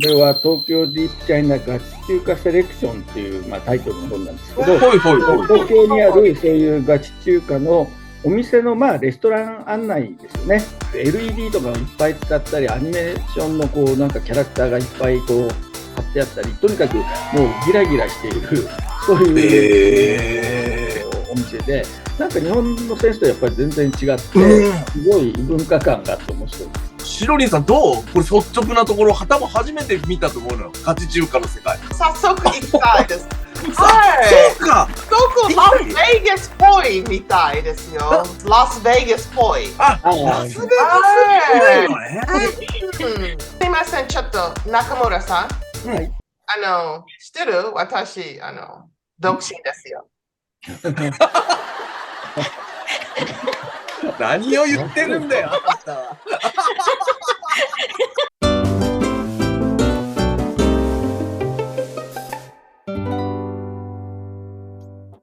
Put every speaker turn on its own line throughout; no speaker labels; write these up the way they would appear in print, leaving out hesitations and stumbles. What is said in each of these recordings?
れは東京ディープチャイナガチ中華セレクションっていう、タイトルの本なんですけど、東京にあるそういうガチ中華のお店のレストラン案内ですよね。LED とかをいっぱい使ったり、アニメーションのなんかキャラクターがいっぱい貼ってあったり、とにかくもうギラギラしているそういう、お店で、なんか日本の選手とやっぱり全然違って、すごい文化感があって面白いです。
シロリンさんどう？これ率直なところ、多分初めて見たと思うのよ。ガチ中華の世界。
早速行きたいです。
はい。そうか。
すごくラスベガスっぽいみたいですよ。ラスベガスっぽい。
ラスベガスっぽいのね。
すいません、ちょっと中村さん。
はい。
知ってる？私、独身ですよ。
何を言ってるんだよ、あなたは。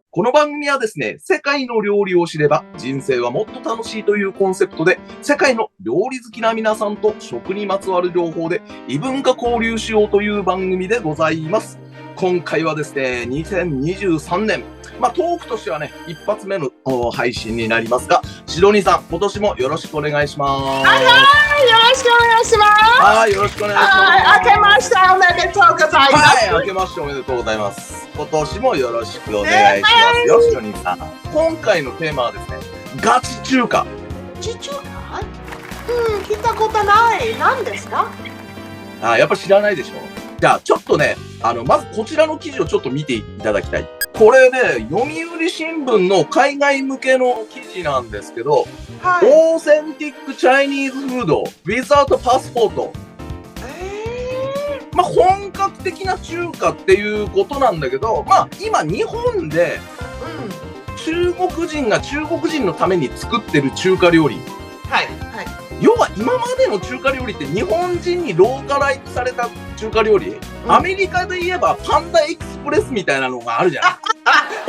この番組はですね、世界の料理を知れば人生はもっと楽しいというコンセプトで、世界の料理好きな皆さんと食にまつわる情報で異文化交流しようという番組でございます。今回はですね、2023年、トークとしてはね、一発目の配信になりますが、シドニーさん、今年もよろしくお願いします。
はい、よろしくお願いします。
はい、よろしくお願いします。
はい、明けましておめでとうございます。
はい、明けましておめでとうございます。今年もよろしくお願いしますよ、シドニーさん。今回のテーマはですね、ガチ中華。
ガチ中華？聞いたことない。何ですか？
やっぱ知らないでしょ。じゃあ、ちょっとね、まずこちらの記事をちょっと見ていただきたい。これね、読売新聞の海外向けの記事なんですけど、
はい、
オーセンティックチャイニーズフード、without パスポート。本格的な中華っていうことなんだけど、今日本で、中国人が中国人のために作ってる中華料理。
はい。
要は今までの中華料理って日本人にローカライズされた中華料理、アメリカで言えばパンダエクスプレスみたいなのがあるじゃない。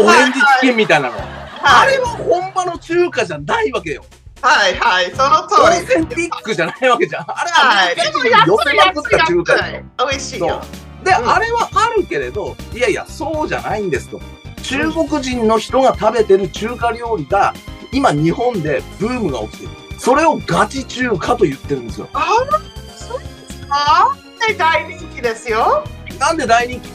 オレンジチキンみたいなの、あれは本場の中華じゃないわけよ。
はい、その通り。
オーセンティックじゃないわけじゃん。あれはアメリカ人に寄せまくった中華だよ。
美味しいよ。
で、あれはあるけれど、いやいや、そうじゃないんですと。中国人の人が食べてる中華料理が今日本でブームが起きてる。それをガチ中華と言ってるんですよ。
そうですか？大人気ですよ。
なんで大人気？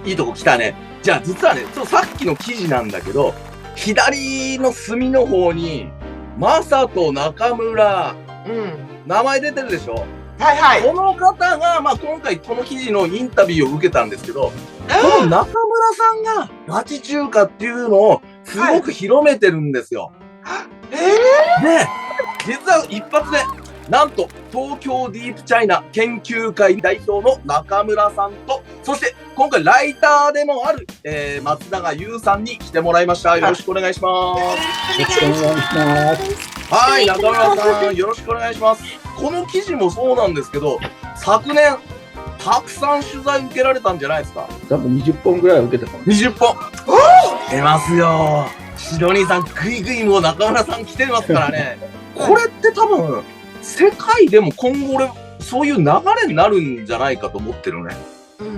いいとこ来たね。じゃあ実はね、さっきの記事なんだけど、左の隅の方に、マサと中村、名前出てるでしょ？
はい。
この方が、今回この記事のインタビューを受けたんですけど、この中村さんがガチ中華っていうのをすごく広めてるんですよ。で、実は一発で、なんと東京ディープチャイナ研究会代表の中村さんと、そして今回ライターでもある、松永優さんに来てもらいました。よろしくお願いします。
よろしくお願いします。
はい、中村さん、よろしくお願いします。この記事もそうなんですけど、昨年、たくさん取材受けられたんじゃないですか？
多分20本ぐらい受けてた。
20本出ますよ。シドニーさん、ぐいぐいもう中村さん来てますからね。これって多分、世界でも今後俺、そういう流れになるんじゃないかと思ってるね。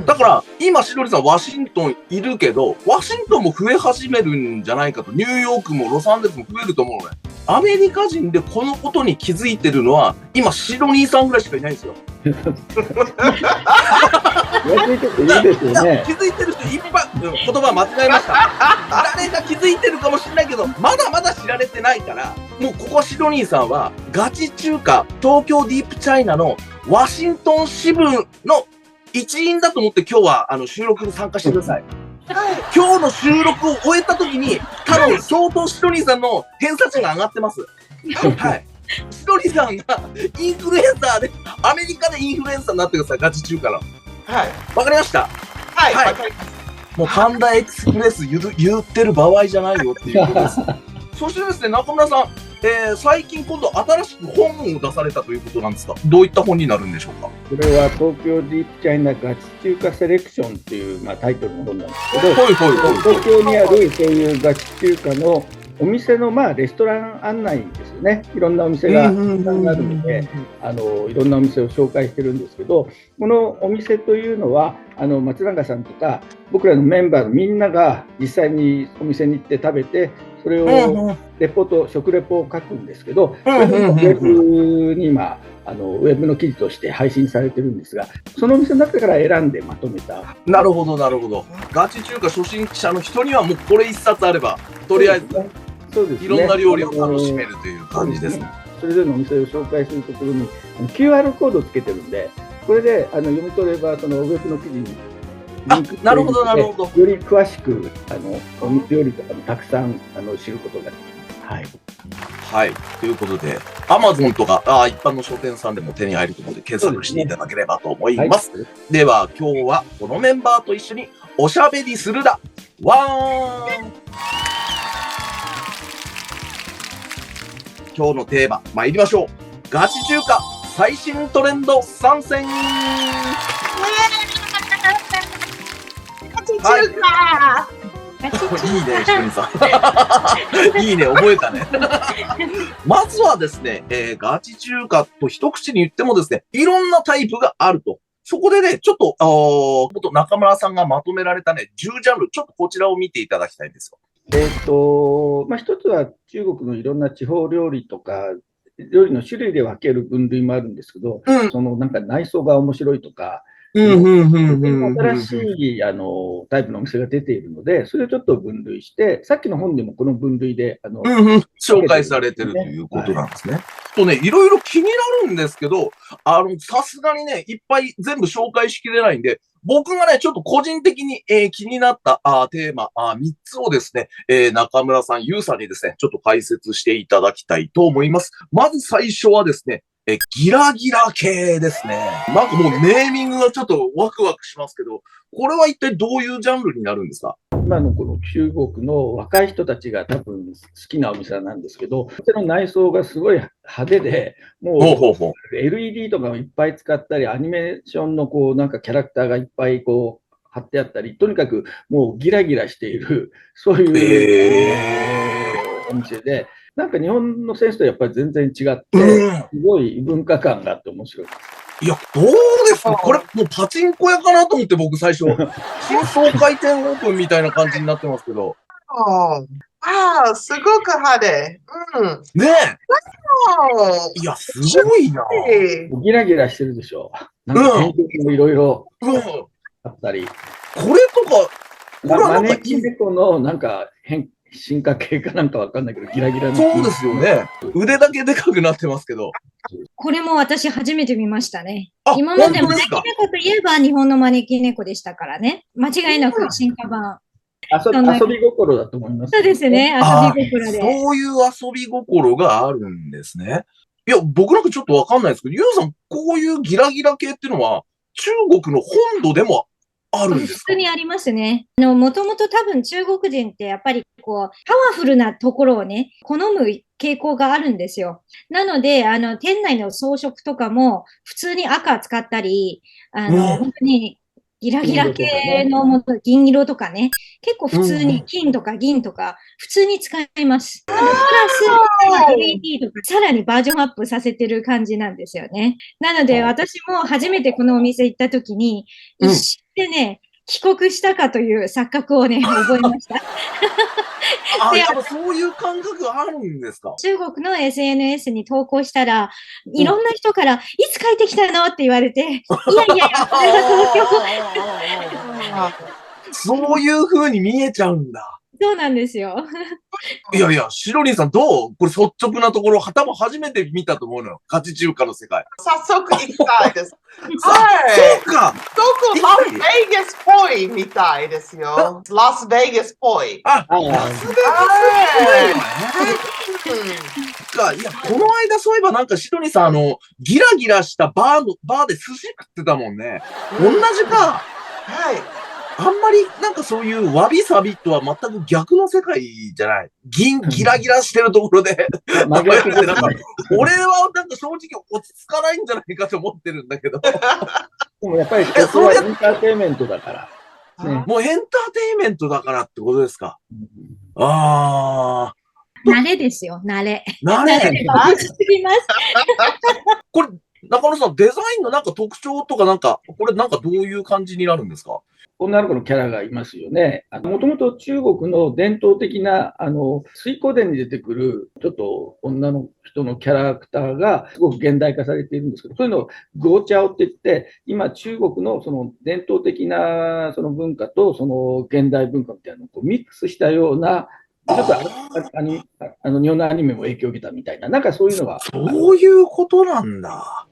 だから、今、シドニーさん、ワシントンいるけど、ワシントンも増え始めるんじゃないかと。ニューヨークもロサンゼルスも増えると思うのね。アメリカ人でこのことに気づいてるのは、今、シドニーさんぐらいしかいないんですよ。
気
づいてる人いっぱい、言葉間違えました。誰か気づいてるかもしれないけど、まだまだ知られてないから、もうここシドニーさんは、ガチ中華、東京ディープチャイナのワシントン支部の一員だと思って今日は収録に参加してください。今日の収録を終えた時に、多分相当シドニーさんの偏差値が上がってます。はい。シドニーさんがインフルエンサーで、アメリカでインフルエンサーになってください、ガチ中華の。
はい。
わかりました？
はい。
もうパンダエクスプレス言ってる場合じゃないよっていうことです。そしてですね、中村さん、最近今度新しく本を出されたということなんですが、どういった本になるんでしょうか？
これは東京ディープチャイナガチ中華セレクションっていう、タイトルの本なんですけど、東京にあるそういうガチ中華のお店のレストラン案内ですよね。いろんなお店がたくさんあるので、いろんなお店を紹介してるんですけど、このお店というのは松永さんとか僕らのメンバーのみんなが実際にお店に行って食べて、それを食レポを書くんですけど、ウェブに今ウェブの記事として配信されてるんですが、そのお店の中から選んでまとめた。
なるほどなるほど。ガチ中華初心者の人にはもうこれ一冊あればとりあえずいろんな料理を楽しめるという感じですね。
それぞれのお店を紹介するところにQR コードをつけてるんで、これで読み取ればそのウェブの記事にリンク
なるほどなるほど。
より詳しく料理とかもたくさん知ることができます。はい。
はい。ということで、Amazon とか一般の書店さんでも手に入ると思うので検索していただければと思います。では今日はこのメンバーと一緒におしゃべりするだワーン。今日のテーマ参りましょう。ガチ中華最新トレンド参戦。
ガチ中華、
いいね、しのりさん。いいね、覚えたね。まずはですね、ガチ中華と一口に言ってもですね、いろんなタイプがあると。そこでね、ちょっと、中村さんがまとめられたね、10ジャンル、ちょっとこちらを見ていただきたいんですよ。
一つは中国のいろんな地方料理とか、料理の種類で分ける分類もあるんですけど、そのなんか内装が面白いとか、新しいタイプのお店が出ているので、それをちょっと分類して、さっきの本でもこの分類で
紹介されてるということなんですね。とね、いろいろ気になるんですけど、さすがにね、いっぱい全部紹介しきれないんで、僕がね、ちょっと個人的に、気になったテーマ3つをですね、中村さん、ゆうさんにですね、ちょっと解説していただきたいと思います。まず最初はですね、ギラギラ系ですね。なんかもうネーミングがちょっとワクワクしますけど、これは一体どういうジャンルになるんですか？
今のこの中国の若い人たちが多分好きなお店なんですけど、お店の内装がすごい派手で、もう LED とかもいっぱい使ったり、アニメーションのなんかキャラクターがいっぱい貼ってあったり、とにかくもうギラギラしている、そういうお店で、なんか日本の選手とやっぱり全然違って、すごい文化感があって面白い。
いや、どうですかこれ、もうパチンコ屋かなと思って僕最初、新装回転オープンみたいな感じになってますけど。
すごく派手。
ねえ。いや、すごいな。
ギラギラしてるでしょ。なんか天気もいろいろあったり。
これとか、
招き猫のなんか進化系かなんかわかんないけど、ギラギラの。
そうですよね。腕だけでかくなってますけど。
これも私初めて見ましたね。今まで招き猫といえば日本の招き猫でしたからね。間違いなく進化版。
遊び心だと思います。
そうですね。遊び心で。
そういう遊び心があるんですね。いや、僕なんかちょっとわかんないですけど、ゆうさん、こういうギラギラ系っていうのは、中国の本土でもあるんですか？
普通にありますね。もともと多分中国人ってやっぱりパワフルなところをね、好む傾向があるんですよ。なので、店内の装飾とかも普通に赤使ったり、本当にギラギラ系のもの、銀色とかね、結構普通に金とか銀とか普通に使います。プラス LED とかさらにバージョンアップさせてる感じなんですよね。なので私も初めてこのお店行った時に、一瞬でね、帰国したかという錯覚をね、覚えました。
やっぱそういう感覚があるんですか？
中国の SNS に投稿したら、いろんな人から、いつ帰ってきたのって言われて、いやいや、これが東京。
そういう風に見えちゃうんだ。
そうなんですよ。
いやいや、シロリンさんどうこれ率直なところ、多分初めて見たと思うのよ。ガチ中華の世界。
早速行きたいです。
そうか。
どこラスベガスっぽいみたいですよ。ラスベガスっぽい。
ラスベガスっぽい。いや、この間そういえばなんかシロリンさん、ギラギラしたバーで寿司食ってたもんね。同じか。
はい。
あんまりなんかそういうわびさびとは全く逆の世界じゃない。ギラギラしてるところで。なんか俺はなんか正直落ち着かないんじゃないかと思ってるんだけど。
でもやっぱりそれはエンターテインメントだから。
もうエンターテインメントだからってことですか。ああ。
慣れですよ、慣れ。
慣れ。
すぎます。
これ、中野さん、デザインのなんか特徴とかなんか、これなんかどういう感じになるんですか？
女の子のキャラがいますよね。もともと中国の伝統的な、水光伝に出てくる、ちょっと女の人のキャラクターがすごく現代化されているんですけど、そういうのをゴーチャオって言って、今中国のその伝統的なその文化とその現代文化みたいなのをこうミックスしたような、ちょっと日本のアニメも影響を受けたみたいな、なんかそういうのが。
そういうことなんだ。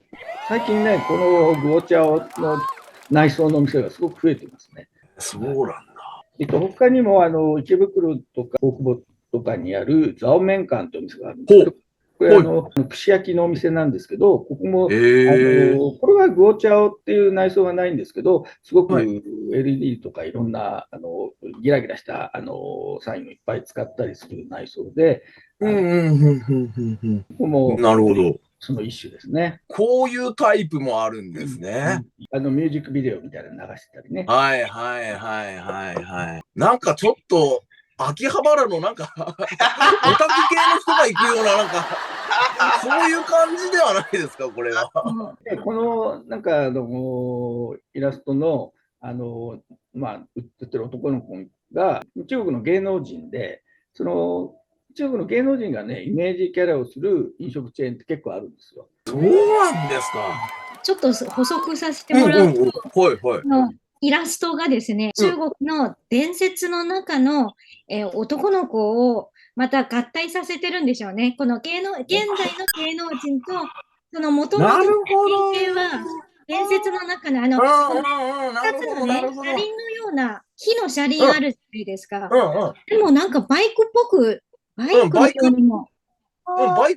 最近ね、このゴーチャオの内装のお店がすごく増えてますね。
そうなんだ。
他にも池袋とか大久保とかにあるザオメン館というお店があるんですけど、これ串焼きのお店なんですけど、ここも、これはゴーチャオっていう内装はないんですけど、すごく LED とかいろんなギラギラしたサインをいっぱい使ったりする内装で、
なるほど。
その一種ですね。
こういうタイプもあるんですね。
ミュージックビデオみたいなの流してたりね。
なんかちょっと、秋葉原のなんか、オタク系の人が行くような、なんか、そういう感じではないですか、これは。
でこの、なんか、イラストの、売ってる男の子が、中国の芸能人で、その、中国の芸能人がね、イメージキャラをする飲食チェーンって結構あるんですよ。
そうなんですか。
ちょっと補足させてもらうと、イラストがですね、中国の伝説の中の、男の子をまた合体させてるんでしょうね。この現代の芸能人と、その元々の人間は、伝説の中の2つのね、車輪のような木の車輪あるじゃないですか。でもなんかバイクっぽく、バ
イ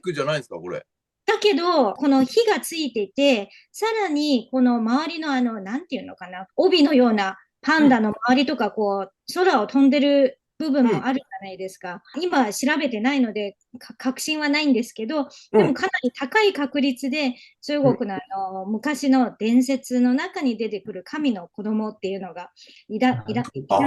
クじゃないですか、これ。
だけど、この火がついてて、さらに、この周りのなんていうのかな、帯のようなパンダの周りとか、こう、空を飛んでる部分もあるじゃないですか。今調べてないので、確信はないんですけど、でもかなり高い確率で、中国の昔の伝説の中に出てくる神の子供っていうのがいたんです。
こ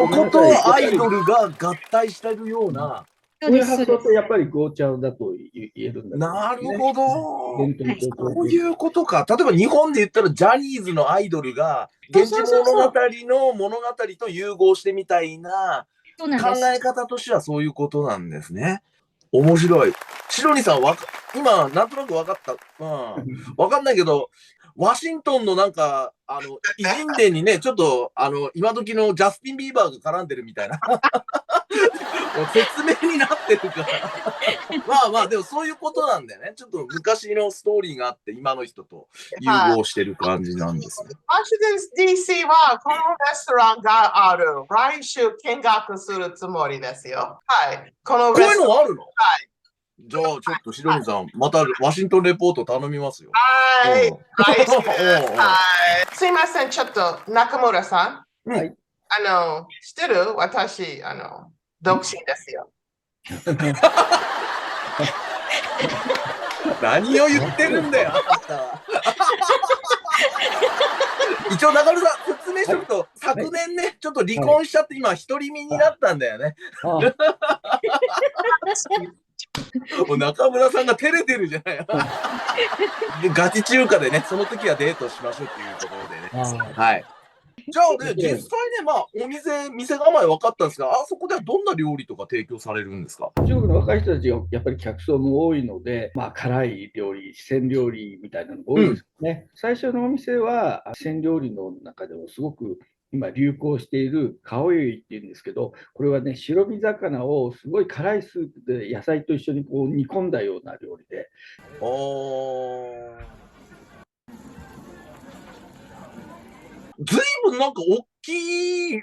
ことアイドルが合体してるような。
こういう発想ってやっぱりゴーチャオだと言えるんだ、ね。
なるほど。そういうことか。例えば日本で言ったらジャニーズのアイドルが源氏物語の物語と融合してみたいな考え方としてはそういうことなんですね。面白い。シロニさん今なんとなく分かった。分かんないけど、ワシントンのなんか、偉人伝にね、ちょっと、今時のジャスティン・ビーバーが絡んでるみたいな。説明になってるから。でもそういうことなんだよね。ちょっと昔のストーリーがあって、今の人と融合してる感じなんですね。
ワシントン DC は、このレストランがある。来週見学するつもりですよ。はい。こう
いうのあるの？
はい。
じゃあ、ちょっと、シロニさん、またワシントンレポート頼みますよ。
はい。すいません、ちょっと、中村さん。
はい。
知ってる？私、独身ですよ。
何を言ってるんだよ、あなたは。一応、中野さん、説明しておくと、昨年ね、ちょっと離婚しちゃって、今、独り身になったんだよね。中村さんが照れてるじゃない。ガチ中華でね、その時はデートしましょうっていうところでね。はい。じゃあね、実際ね、店構え分かったんですが、あそこではどんな料理とか提供されるんですか？
中国の若い人たちがやっぱり客層も多いので、辛い料理、四川料理みたいなのが多いですね。最初のお店は、四川料理の中でもすごく今流行しているカオユイっていうんですけど、これはね、白身魚をすごい辛いスープで野菜と一緒にこう煮込んだような料理で。
ずいぶんなんか大きい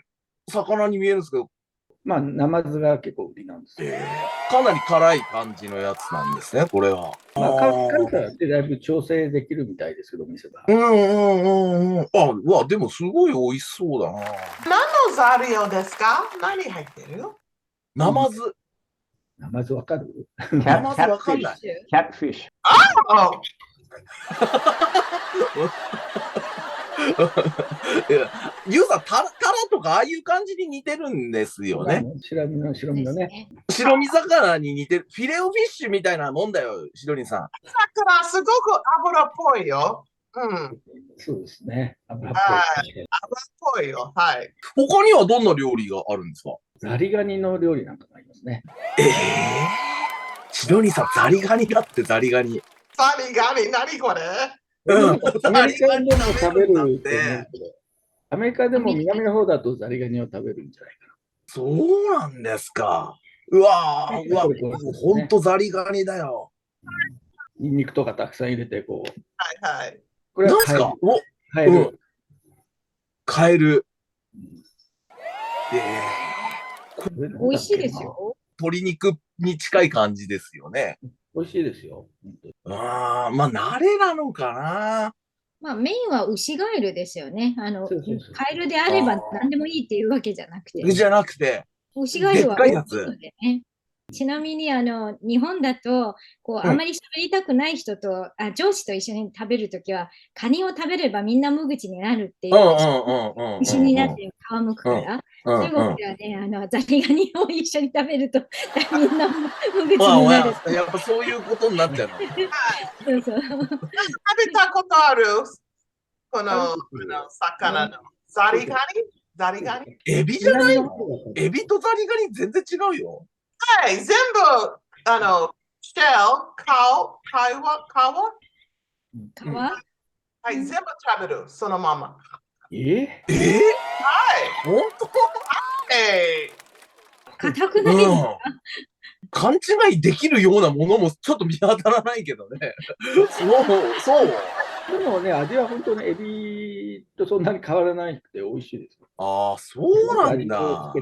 魚に見えるんですけど、
ナマズが結構売りなんですよ。
かなり辛い感じのやつなんですね、これは。
辛さってだいぶ調整できるみたいですけど、店は。
でもすごい美味しそうだな。
何の材料ですか？何入ってる？
ナマズ。
ナマズわかる？
ナマズわかんない。
キャットフィッシ
ユウさん、タラとかかああいう感じに似てるんですよね。
白身のね。
白身魚に似てる。フィレオフィッシュみたいなもんだよ、シドニーさん。
魚すごく油っぽいよ。うん。
そうですね。油っ
はい。
ぽい。
油っぽいよ。はい。
他にはどんな料理があるんですか？
ザリガニの料理なんかがありますね。
シドニーさん、ザリガニだってザリガニ。
ザリガニ、何これ？
アメリカでも食べると思うけど、
ね。
アメリカでも南の方だとザリガニを食べるんじゃないかな。
そうなんですか。うわー、うわ、ほんとザリガニだよ。
ニンニクとかたくさん入れて、こう。
はいはい。
これは
なんすか？
カエル。
カエル。
美味しいですよ。
鶏肉に近い感じですよね。
美味しいですよ。
ああ、まあ、慣れなのかな。
まあ、メインはウシガエルですよね。
そう
カエルであれば何でもいいっていうわけじゃなくて。
じゃなくて、
ウシガエルは
でっかいやつ。
のでね。ちなみに日本だとあまり喋りたくない人と、上司と一緒に食べるときは、カニを食べればみんな無口になるっていう牛になって皮むくから、中国ではね、ザリガニを一緒に食べるとみんな無口になる。
やっぱそういうことになっちゃうの。
そうそう。
食べたことあるこの魚のザリガニ？ザリガニ？
エビじゃないの？エビとザリガニ全然違うよ。
はい、全部、シェル、皮はい、全部食べる、そのまま。
はい。
本当？
硬くないですか？
勘違いできるようなものもちょっと見当たらないけどね。そう。
でもね、味は本当にエビとそんなに変わらないくて美味しいです。
ああ、そうなんだ。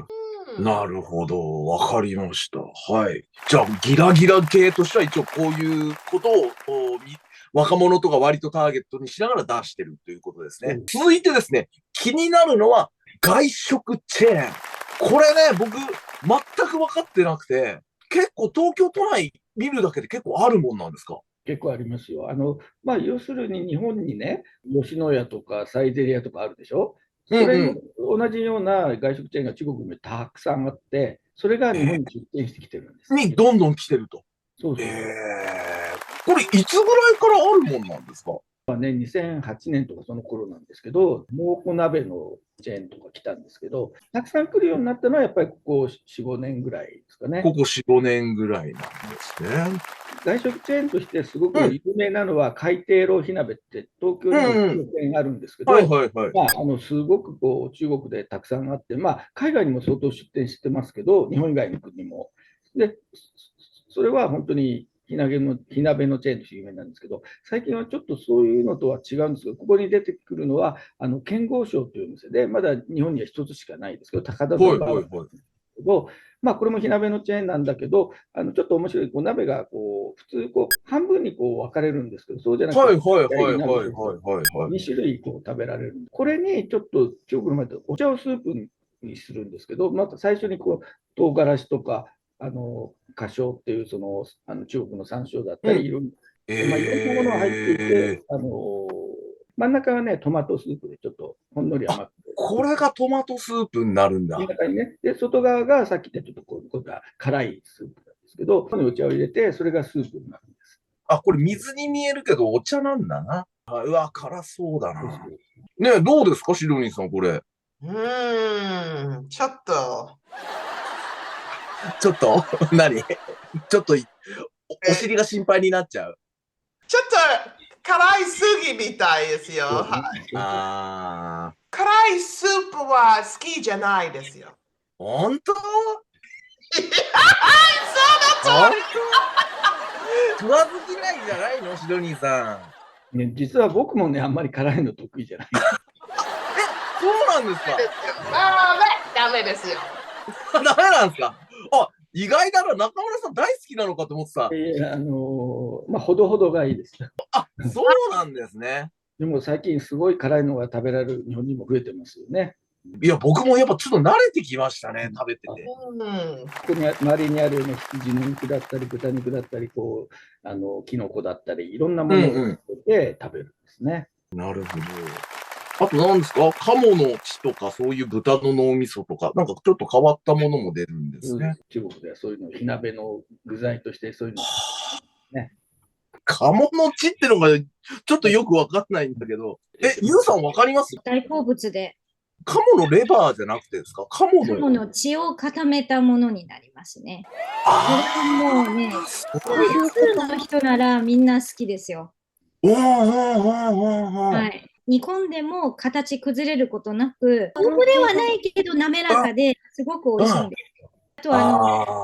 なるほど。わかりました。はい。じゃあ、ギラギラ系としては一応こういうことを若者とか割とターゲットにしながら出してるということですね。続いてですね、気になるのは外食チェーン。これね、僕、全く分かってなくて、結構東京都内見るだけで結構あるもんなんですか？
結構ありますよ。要するに日本にね、吉野家とかサイゼリヤとかあるでしょ。それ同じような外食チェーンが中国にたくさんあって、それが日本に出店してきてるんです。
にどんどん来てると。
そうそう。
これいつぐらいからあるもんなんですか
？2008年とかその頃なんですけど、蒙古鍋のチェーンとか来たんですけど、たくさん来るようになったのはやっぱりここ4、5年ぐらいですかね。
ここ4、5年ぐらいなんですね。
外食チェーンとしてすごく有名なのは、海底浪費鍋って東京にもチェーンあるんですけど、すごく中国でたくさんあって、海外にも相当出店してますけど、日本以外の国も。で、それは本当に火鍋のチェーンとして有名なんですけど、最近はちょっとそういうのとは違うんですけど、ここに出てくるのは、剣豪商という店で、まだ日本には一つしかないですけど、高田馬場なんですけど、これも火鍋のチェーンなんだけど、ちょっと面白い、鍋が普通半分に分かれるんですけど、そうじゃなくて、2種類食べられる。これにちょっと中国の前でお茶をスープにするんですけど、また最初に唐辛子とか、花椒っていう中国の山椒だったり、いろんなものが入っていて、真ん中はね、トマトスープでちょっとほんのり甘くて。
これがトマトスープになるんだ。
で、外側がさっき言ったちょっと辛いスープなんですけど、ここにお茶を入れて、それがスープになるんです。
これ水に見えるけどお茶なんだな。うわ、辛そうだな。ね、どうですか、シドニーさん、これ。
ちょっと。
何ちょっと、お尻が心配になっちゃう。
ちょっと辛いすぎみたいですよ。辛いスープは好きじゃないですよ。
本当？
そうだと
食わず嫌いじゃないの、シドニーさ
ん。ね、実は僕もね、あんまり辛いの得意じゃない。
そうなんですか？
ダメですよ。
ダメなんですか？意外だな、中村さん大好きなのかと思ってた。
ほどほどがいいです。
そうなんですね。
でも最近すごい辛いのが食べられる日本にも増えてますよね。
いや、僕もやっぱちょっと慣れてきましたね、食べてて。
ここに周りにあるような羊の肉だったり、豚肉だったり、キノコだったり、いろんなものをで食べるんですね。
なるほど。あと何ですか？鴨の血とか、そういう豚の脳みそとか、なんかちょっと変わったものも出るんですね。
中国ではそういうのを火鍋の具材としてそういうのね。
鴨の血ってのがちょっとよくわかんないんだけど、ゆうさんわかります？
大好物で。
鴨のレバーじゃなくてですか？鴨
の血を固めたものになりますね。もうね、そういうの人ならみんな好きですよ。はい。煮込んでも形崩れることなく、豆腐ではないけど滑らかですごく美味しいんですよ。あと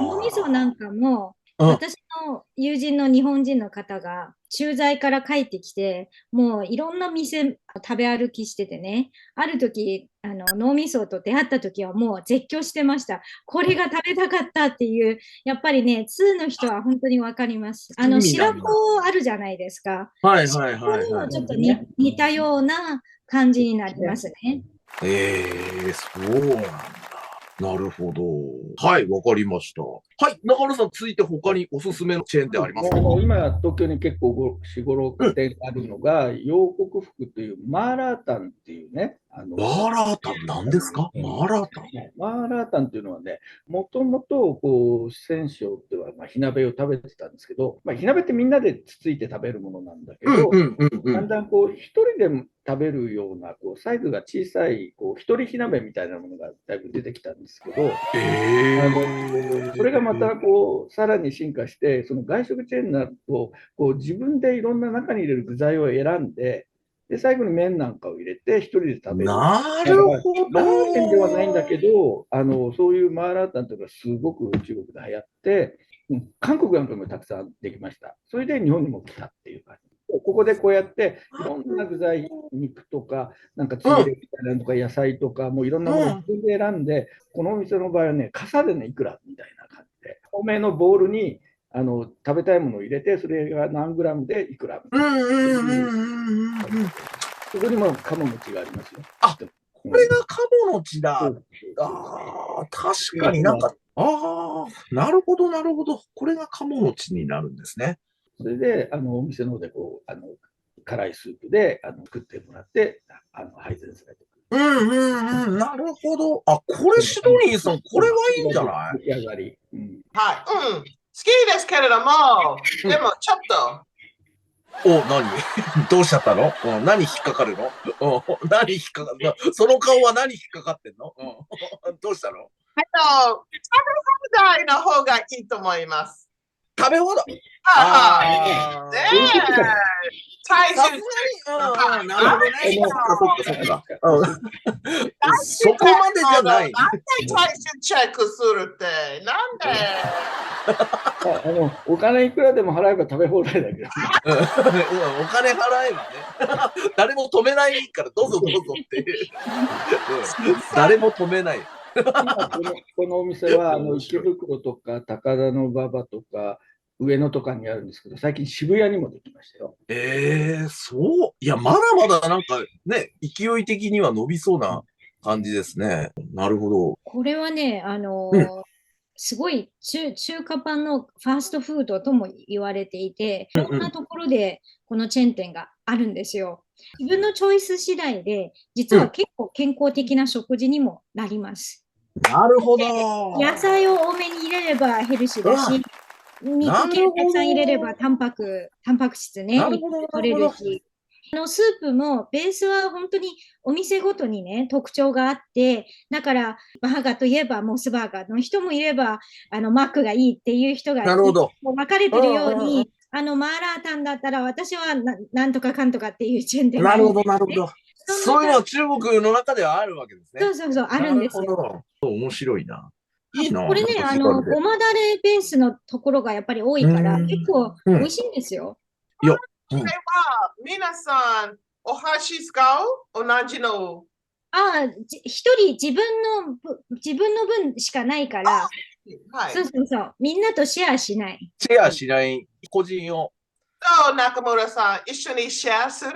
お味噌なんかも、私の友人の日本人の方が駐在から帰ってきて、もういろんな店食べ歩きしててね、ある時、脳みそと出会った時はもう絶叫してました。これが食べたかったっていう、やっぱりね、通の人は本当にわかります。白子あるじゃないですか。
はい。
白子にもちょっと似たような感じになりますね。
そうなんだ。なるほど。はい、わかりました。はい、中野さん、続いて他におすすめのチェーン店ありますか？
今、東京に結構4、5、6店あるのが、洋国服というマーラータンっていうね。
マーラータンなんですか？マーラータン。
マーラータンっていうのはね、もともとこう四川省では火鍋を食べてたんですけど、火鍋ってみんなでつついて食べるものなんだけど、だんだんこう一人でも食べるようなこうサイズが小さいこう一人火鍋みたいなものがだいぶ出てきたんですけど、それがまたこうさらに進化して、その外食チェーンになるとこう自分でいろんな中に入れる具材を選んで、最後に麺なんかを入れて一人で食べる。
なるほど。
ラーメンではないんだけど、そういうマーラータンとかすごく中国で流行って、韓国なんかもたくさんできました。それで日本にも来たっていう感じ。ここでこうやっていろんな具材、肉とか、なんかつゆみたいなのとか野菜とか、もういろんなものを自分で選んで、このお店の場合はね、傘でね、いくらみたいな感じで、透明のボウルに食べたいものを入れて、それが何グラムでいくらみたいな。そこにも鴨の血がありますよ。
これが鴨の血だ。確かになんか、なるほど、なるほど。これが鴨の血になるんですね。
それで、お店の方でこう、辛いスープで作ってもらって、配膳されてく
る。なるほど。これシドニーさん、これはいいんじゃない？
出来上がり。
はい。好きですけれども、でもちょっと。
何どうしちゃったの？何引っかかるの？何引っかかるの？その顔は何引っかかってんの？どうしたの？
食べ放題の方がいいと思います。
食べ放題？
体重
なるほどね。そこまでじゃない。
なんで体重チェックするって、なんで
お金いくらでも払えば食べ放題だけど。
お金払えばね。誰も止めないから、どうぞどうぞっていう。誰も止めない。
このお店は池袋とか高田馬場とか上野とかにあるんですけど、最近渋谷にもできましたよ。
そう。いや、まだまだなんかね、勢い的には伸びそうな感じですね。なるほど。
これはね、すごい中華版のファーストフードとも言われていて、いろんなところでこのチェーン店があるんですよ。自分のチョイス次第で、実は結構健康的な食事にもなります。
なるほど。
野菜を多めに入れればヘルシーだし、肉系たくさん入れればタンパク質ね、取れるし。スープもベースは本当にお店ごとにね、特徴があって、だからバーガーといえばモスバーガーの人もいれば、マックがいいっていう人がもう分かれてるように、マーラータンだったら私はなんとかかんとかっていうチェーン店が、
なるほど、なるほど。そういうのは中国の中ではあるわけですね。
そう、あるんですよ。
面白いな。いいな。
これね、ごまだれベースのところがやっぱり多いから、結構美味しいんですよ。
これは皆さん、お箸使う？同じの。
一人自分の分しかないから、そう、みんなとシェアしない。
シェアしない、個人用。
中村さん、一緒にシェアする？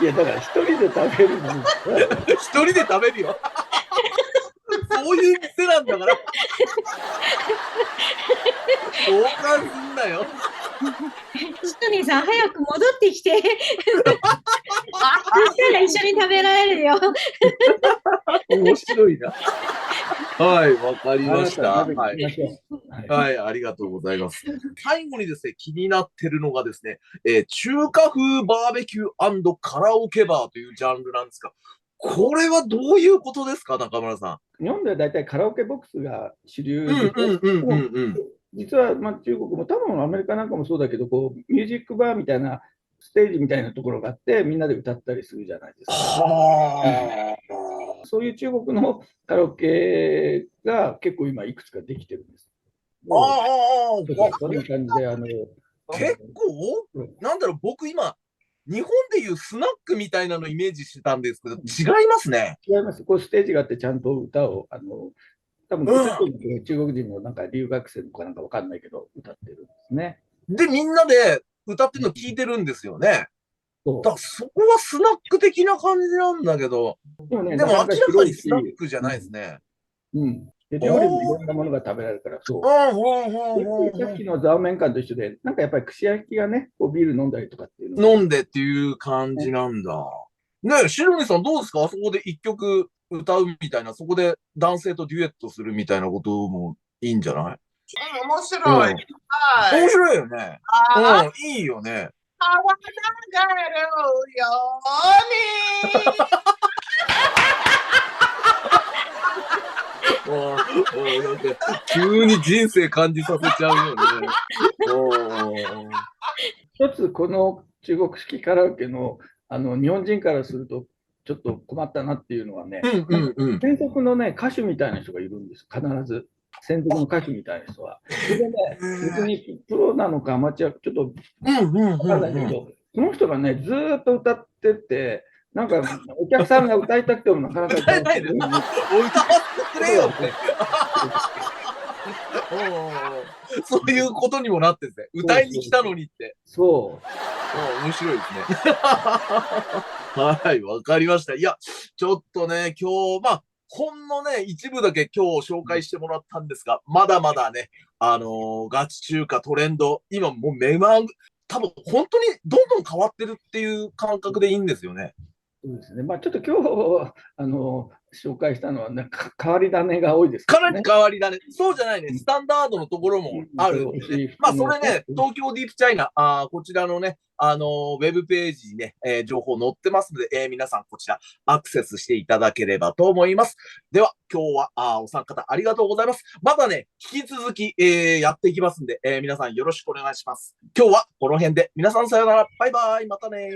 いや、だから一人で食べるの。
一人で食べるよ。そういう店なんだから。交換すんなよ。
シトニーさん、早く戻ってきて。したら一緒に食べられるよ。
面白いな。はい、わかりました。
はい。
はい、ありがとうございます。最後にですね、気になってるのがですね、中華風バーベキュー&カラオケバーというジャンルなんですが、これはどういうことですか、中村さ
ん。日本では大体カラオケボックスが主流で、実はまあ中国も多分アメリカなんかもそうだけど、こうミュージックバーみたいなステージみたいなところがあって、みんなで歌ったりするじゃないですか。そういう中国のカラオケが結構今いくつかできてるんです。そんな感じで
結構なんだろう、僕今、日本でいうスナックみたいなのイメージしてたんですけど、違いますね。
違います。こうステージがあって、ちゃんと歌を、多分中国人のなんか留学生の子なんかわかんないけど、歌ってるんですね。
で、みんなで歌ってるの聞いてるんですよね。だそこはスナック的な感じなんだけど、でも明らかにスナックじゃないですね。
うん。で料理もいろんなものが食べられるから、そう。さっきのザーメン館と一緒で、なんかやっぱり串焼きがね、こうビール飲んだりとかっていうの。
飲んでっていう感じなんだ。ねえ、シロニさんどうですか、あそこで一曲歌うみたいな、そこで男性とデュエットするみたいなこともいいんじゃない？
面白い。
面白いよね。いいよね。
川流れるよ
うに。なんか急に人生感じさせちゃうよね。
一つこの中国式カラオケの日本人からするとちょっと困ったなっていうのはね、専属のね歌手みたいな人がいるんです、必ず。専属の歌手みたいな人は。それでね、別にプロなのかアマチュア、ちょっと分かんないけど、その人がね、ずーっと歌ってて、なんかお客さんが歌いたくてもなかなか歌えないで。歌わ
せてくれよって。そういうことにもなってるんですね。歌いに来たのにって。
そう。
面白いですね。はい、わかりました。いや、ちょっとね、今日、ほんのね、一部だけ今日紹介してもらったんですが、まだまだね、ガチ中華トレンド、今もう多分本当にどんどん変わってるっていう感覚でいいんですよね。
そうですね。ちょっと今日紹介したのは、ね、変わり種が多いですか
らね。かなり変わり種。そうじゃないね。スタンダードのところもある。それね、東京ディープチャイナ、こちらのね、ウェブページにね、情報載ってますので、皆さんこちらアクセスしていただければと思います。では、今日はお三方ありがとうございます。またね、引き続き、やっていきますんで、皆さんよろしくお願いします。今日はこの辺で、皆さんさようなら。バイバイ。またね。